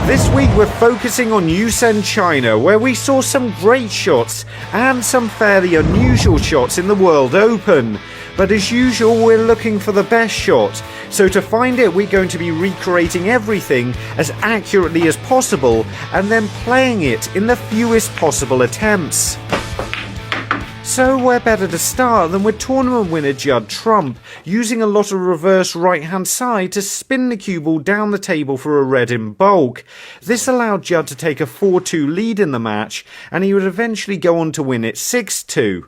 This week we're focusing on Yusen, China, where we saw some great shots and some fairly unusual shots in the World Open. But as usual, we're looking for the best shot. So to find it, we're going to be recreating everything as accurately as possible and then playing it in the fewest possible attempts. So where better to start than with tournament winner Judd Trump, using a lot of reverse right hand side to spin the cue ball down the table for a red in bulk. This allowed Judd to take a 4-2 lead in the match, and he would eventually go on to win it 6-2.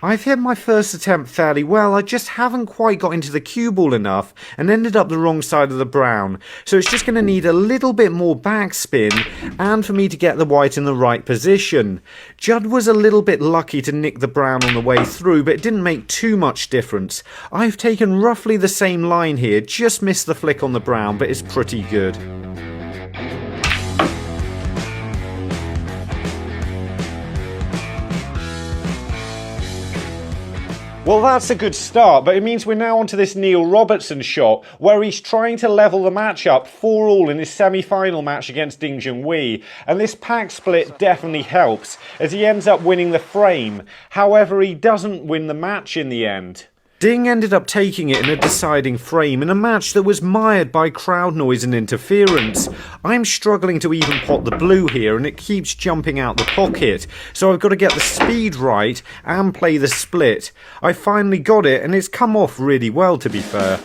I've hit my first attempt fairly well, I just haven't quite got into the cue ball enough and ended up the wrong side of the brown, so it's just going to need a little bit more backspin and for me to get the white in the right position. Judd was a little bit lucky to nick the brown on the way through, but it didn't make too much difference. I've taken roughly the same line here, just missed the flick on the brown, but it's pretty good. Well, that's a good start, but it means we're now onto this Neil Robertson shot, where he's trying to level the match up 4-all in his semi-final match against Ding Junhui, and this pack split definitely helps, as he ends up winning the frame. However, he doesn't win the match in the end. Ding ended up taking it in a deciding frame in a match that was mired by crowd noise and interference. I'm struggling to even pot the blue here and it keeps jumping out the pocket, so I've got to get the speed right and play the split. I finally got it and it's come off really well, to be fair.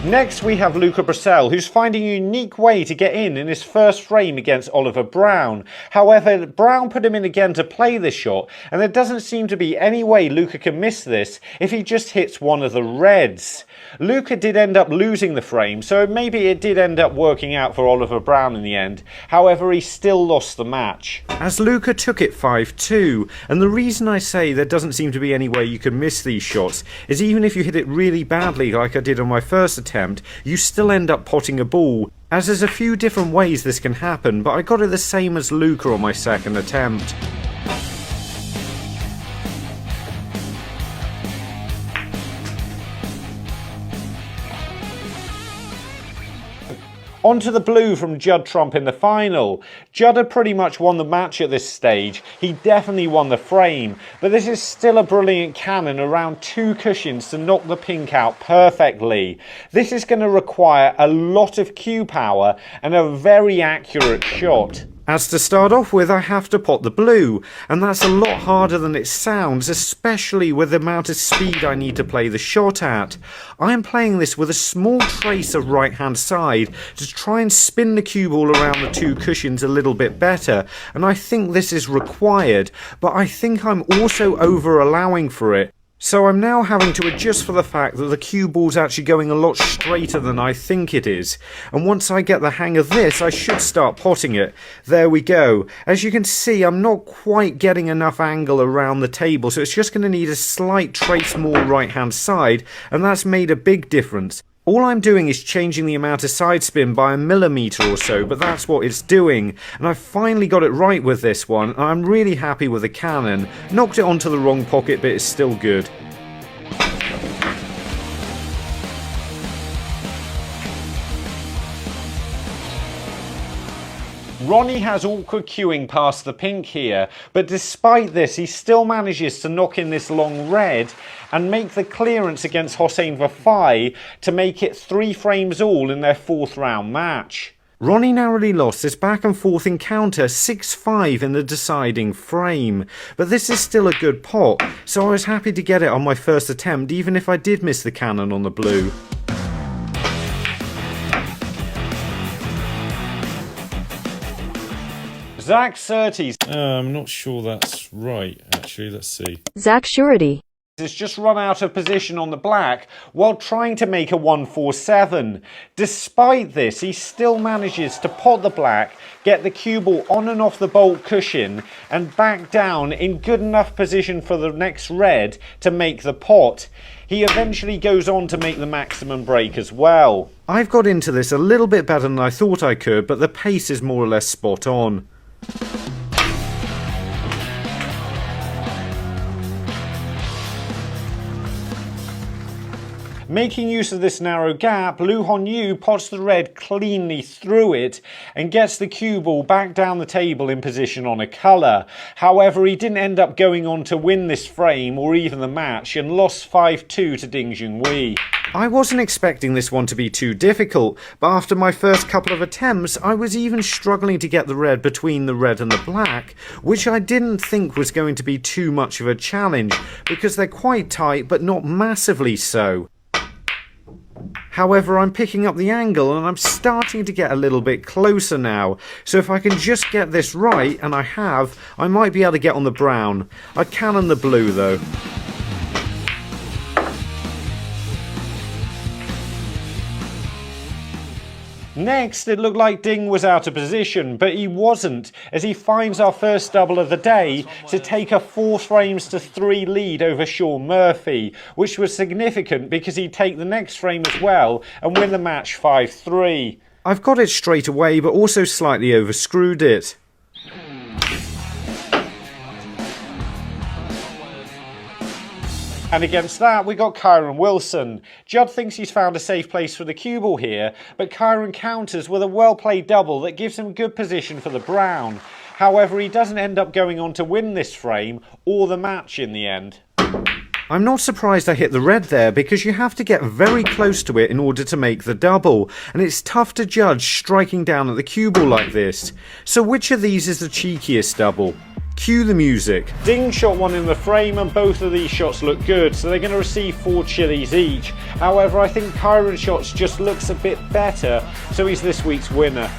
Next we have Luca Bressel, who's finding a unique way to get in his first frame against Oliver Brown. However, Brown put him in again to play this shot, and there doesn't seem to be any way Luca can miss this if he just hits one of the reds. Luca did end up losing the frame, so maybe it did end up working out for Oliver Brown in the end. However, he still lost the match, as Luca took it 5-2, and the reason I say there doesn't seem to be any way you can miss these shots is even if you hit it really badly like I did on my first attempt, you still end up potting a ball, as there's a few different ways this can happen, but I got it the same as Luca on my second attempt. On to the blue from Judd Trump in the final. Judd had pretty much won the match at this stage. He definitely won the frame, but this is still a brilliant cannon around 2 cushions to knock the pink out perfectly. This is going to require a lot of cue power and a very accurate shot. As to start off with, I have to pot the blue, and that's a lot harder than it sounds, especially with the amount of speed I need to play the shot at. I am playing this with a small trace of right hand side to try and spin the cue ball around the 2 cushions a little bit better, and I think this is required, but I think I'm also over allowing for it. So I'm now having to adjust for the fact that the cue ball's actually going a lot straighter than I think it is. And once I get the hang of this, I should start potting it. There we go. As you can see, I'm not quite getting enough angle around the table, so it's just going to need a slight trace more right hand side, and that's made a big difference. All I'm doing is changing the amount of side spin by a millimetre or so, but that's what it's doing. And I've finally got it right with this one, and I'm really happy with the cannon. Knocked it onto the wrong pocket, but it's still good. Ronnie has awkward cueing past the pink here, but despite this he still manages to knock in this long red and make the clearance against Hossein Vafai to make it 3 frames all in their 4th round match. Ronnie narrowly lost this back and forth encounter 6-5 in the deciding frame, but this is still a good pot, so I was happy to get it on my first attempt even if I did miss the cannon on the blue. Zach Surtees. I'm not sure that's right, actually. Let's see. Zach Surety has just run out of position on the black while trying to make a 1-4-7. Despite this, he still manages to pot the black, get the cue ball on and off the bolt cushion, and back down in good enough position for the next red to make the pot. He eventually goes on to make the maximum break as well. I've got into this a little bit better than I thought I could, but the pace is more or less spot on. Making use of this narrow gap, Lu Hongyu pots the red cleanly through it and gets the cue ball back down the table in position on a colour. However, he didn't end up going on to win this frame or even the match and lost 5-2 to Ding Junhui. I wasn't expecting this one to be too difficult, but after my first couple of attempts, I was even struggling to get the red between the red and the black, which I didn't think was going to be too much of a challenge, because they're quite tight but not massively so. However, I'm picking up the angle and I'm starting to get a little bit closer now, so if I can just get this right, and I have, I might be able to get on the brown. I can on the blue though. Next, it looked like Ding was out of position, but he wasn't, as he finds our first double of the day to take a 4-3 lead over Shaun Murphy, which was significant because he'd take the next frame as well and win the match 5-3. I've got it straight away, but also slightly overscrewed it. And against that, we got Kyron Wilson. Judd thinks he's found a safe place for the cue ball here, but Kyron counters with a well-played double that gives him good position for the brown. However, he doesn't end up going on to win this frame or the match in the end. I'm not surprised I hit the red there, because you have to get very close to it in order to make the double, and it's tough to judge striking down at the cue ball like this. So which of these is the cheekiest double? Cue the music. Ding shot one in the frame and both of these shots look good, so they're going to receive 4 chilies each. However, I think Kyron's shots just looks a bit better, so he's this week's winner.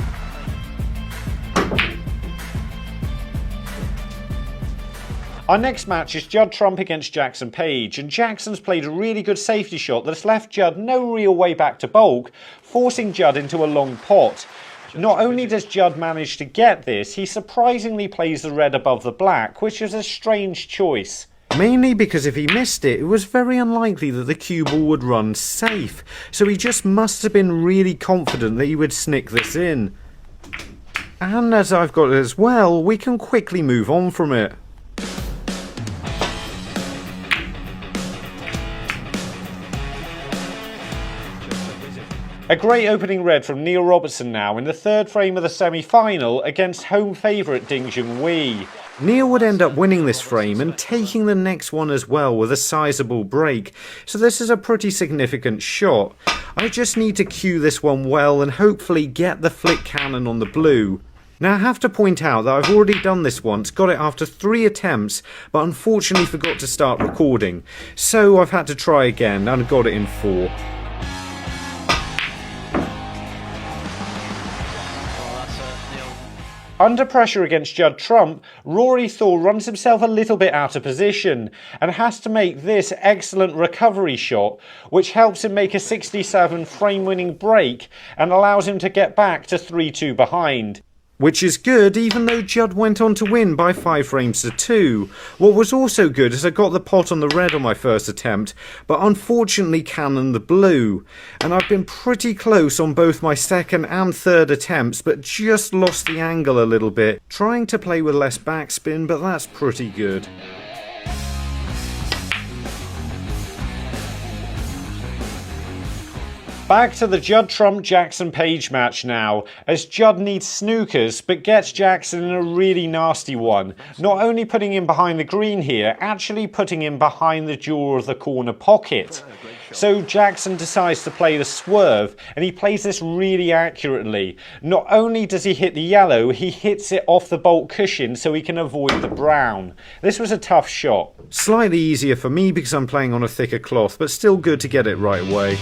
Our next match is Judd Trump against Jackson Page, and Jackson's played a really good safety shot that's left Judd no real way back to bulk, forcing Judd into a long pot. Not only does Judd manage to get this, he surprisingly plays the red above the black, which is a strange choice. Mainly because if he missed it, it was very unlikely that the cue ball would run safe, so he just must have been really confident that he would snick this in. And as I've got it as well, we can quickly move on from it. A great opening red from Neil Robertson now in the 3rd frame of the semi-final against home favourite Ding Junhui. Neil would end up winning this frame and taking the next one as well with a sizable break, so this is a pretty significant shot. I just need to cue this one well and hopefully get the flick cannon on the blue. Now I have to point out that I've already done this once, got it after 3 attempts, but unfortunately forgot to start recording, so I've had to try again and got it in 4. Under pressure against Judd Trump, Rory Thor runs himself a little bit out of position and has to make this excellent recovery shot, which helps him make a 67 frame-winning break and allows him to get back to 3-2 behind. Which is good, even though Judd went on to win by 5 frames to 2. What was also good is I got the pot on the red on my first attempt, but unfortunately cannoned the blue. And I've been pretty close on both my 2nd and 3rd attempts, but just lost the angle a little bit. Trying to play with less backspin, but that's pretty good. Back to the Judd Trump Jackson Page match now, as Judd needs snookers but gets Jackson in a really nasty one. Not only putting him behind the green here, actually putting him behind the jaw of the corner pocket. So Jackson decides to play the swerve, and he plays this really accurately. Not only does he hit the yellow, he hits it off the baulk cushion so he can avoid the brown. This was a tough shot. Slightly easier for me because I'm playing on a thicker cloth, but still good to get it right away.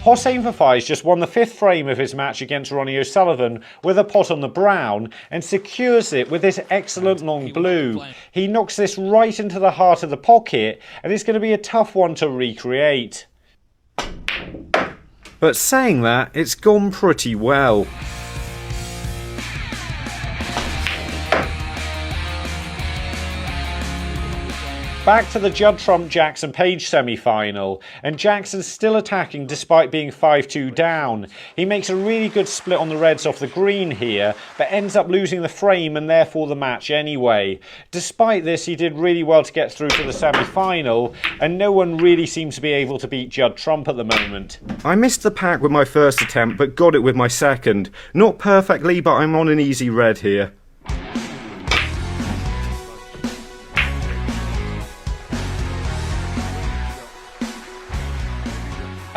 Hossein Fafai's just won the 5th frame of his match against Ronnie O'Sullivan with a pot on the brown and secures it with this excellent long blue. He knocks this right into the heart of the pocket and it's going to be a tough one to recreate. But saying that, it's gone pretty well. Back to the Judd-Trump-Jackson-Page semi-final, and Jackson's still attacking despite being 5-2 down. He makes a really good split on the reds off the green here, but ends up losing the frame and therefore the match anyway. Despite this, he did really well to get through to the semi-final, and no one really seems to be able to beat Judd-Trump at the moment. I missed the pack with my first attempt, but got it with my second. Not perfectly, but I'm on an easy red here.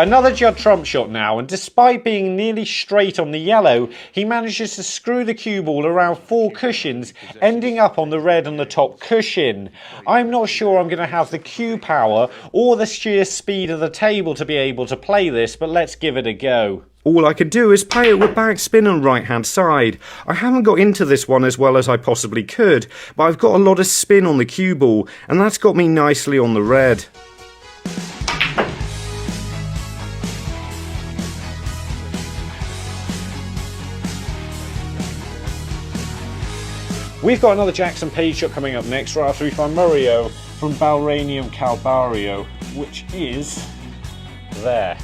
Another Judd-Trump shot now, and despite being nearly straight on the yellow, he manages to screw the cue ball around 4 cushions, ending up on the red on the top cushion. I'm not sure I'm going to have the cue power or the sheer speed of the table to be able to play this, but let's give it a go. All I could do is play it with backspin on right hand side. I haven't got into this one as well as I possibly could, but I've got a lot of spin on the cue ball, and that's got me nicely on the red. We've got another Jackson-Page shot coming up next, right after we find Murillo from Balranium Calvario, which is there.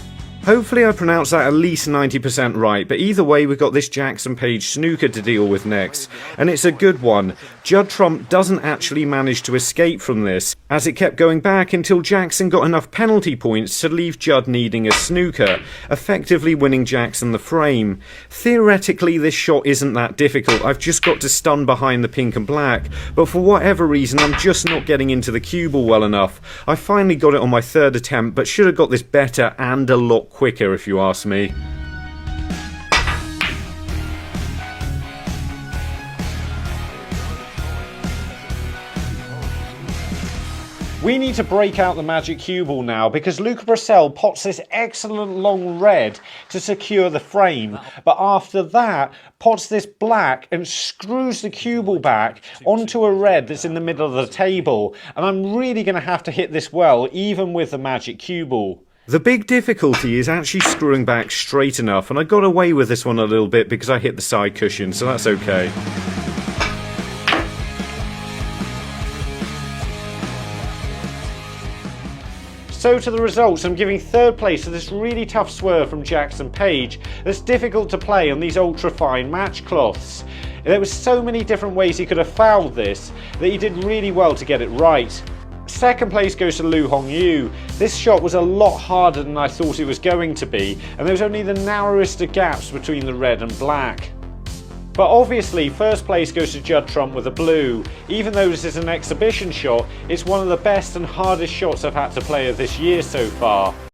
Hopefully I pronounced that at least 90% right, but either way we've got this Jackson-Page snooker to deal with next, and it's a good one. Judd-Trump doesn't actually manage to escape from this, as it kept going back until Jackson got enough penalty points to leave Judd needing a snooker, effectively winning Jackson the frame. Theoretically this shot isn't that difficult, I've just got to stun behind the pink and black, but for whatever reason I'm just not getting into the cue ball well enough. I finally got it on my third attempt, but should have got this better and a lot quicker if you ask me. We need to break out the magic cue ball now because Luca Bracel pots this excellent long red to secure the frame, but after that pots this black and screws the cue ball back onto a red that's in the middle of the table, and I'm really going to have to hit this well even with the magic cue ball. The big difficulty is actually screwing back straight enough, and I got away with this one a little bit because I hit the side cushion, so that's okay. So to the results, I'm giving third place to this really tough swerve from Jackson-Page that's difficult to play on these ultra-fine match cloths. There were so many different ways he could have fouled this that he did really well to get it right. Second place goes to Lu Hongyu. This shot was a lot harder than I thought it was going to be, and there was only the narrowest of gaps between the red and black. But obviously first place goes to Judd-Trump with a blue. Even though this is an exhibition shot, it's one of the best and hardest shots I've had to play of this year so far.